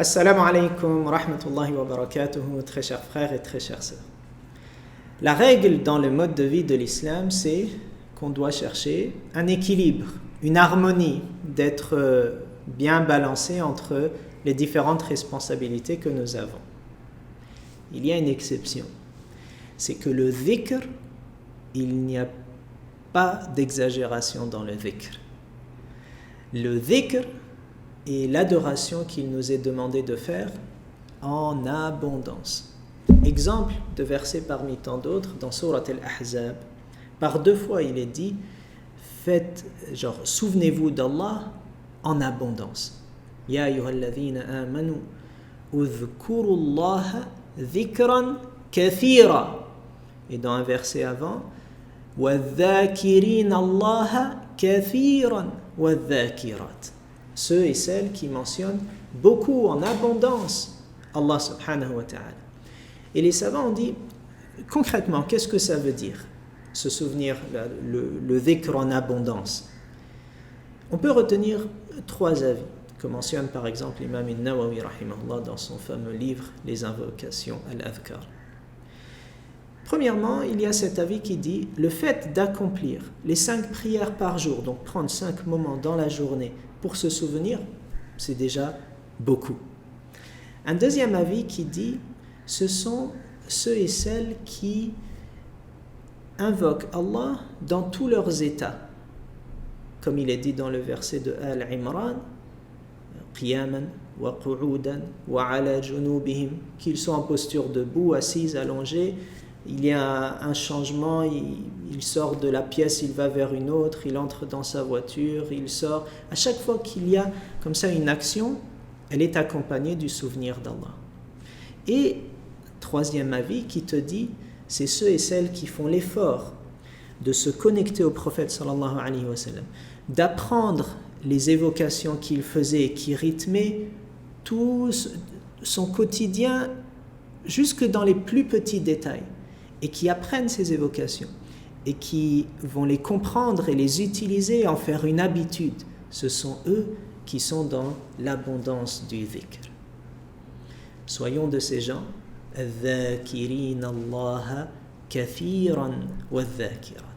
Assalamu alaikum wa rahmatullahi wa barakatuhu, très chers frères et très chères sœurs. La règle dans le mode de vie de l'islam, c'est qu'on doit chercher un équilibre, une harmonie, d'être bien balancé entre les différentes responsabilités que nous avons. Il y a une exception, c'est que le dhikr, il n'y a pas d'exagération dans le dhikr. Le dhikr est l'adoration qu'il nous est demandé de faire en abondance. Exemple de verset parmi tant d'autres dans Surat Al-Ahzab. Par 2 fois il est dit, souvenez-vous d'Allah en abondance. Ya ayyuhalladhina amanu udhkurullaha dhikran kathira. Et dans un verset avant, وَالذَّاكِرِينَ اللَّهَ كَثِيرًا وَالذَّاكِرَاتِ. Ceux et celles qui mentionnent beaucoup en abondance Allah subhanahu wa ta'ala. Et les savants ont dit, concrètement, qu'est-ce que ça veut dire, se souvenir, le dhikr en abondance? On peut retenir 3 avis, que mentionne par exemple l'imam al-Nawawi rahimahullah dans son fameux livre Les invocations al-Adhkar. Premièrement, il y a cet avis qui dit, le fait d'accomplir les 5 prières par jour, donc prendre 5 moments dans la journée pour se souvenir, c'est déjà beaucoup. Un deuxième avis qui dit, ce sont ceux et celles qui invoquent Allah dans tous leurs états. Comme il est dit dans le verset de Al-Imran, qiyaman wa qu'udan wa ala junubihim, qu'ils sont en posture debout, assis, allongés. Il y a un changement, il sort de la pièce, il va vers une autre, il entre dans sa voiture, il sort. À chaque fois qu'il y a comme ça une action, elle est accompagnée du souvenir d'Allah. Et troisième avis qui te dit, c'est ceux et celles qui font l'effort de se connecter au prophète sallallahu alayhi wa sallam, d'apprendre les évocations qu'il faisait et qui rythmaient tout son quotidien jusque dans les plus petits détails, et qui apprennent ces évocations et qui vont les comprendre et les utiliser et en faire une habitude. Ce sont eux qui sont dans l'abondance du dhikr. Soyons de ces gens, الذاكرين الله كثيرا والذاكرات.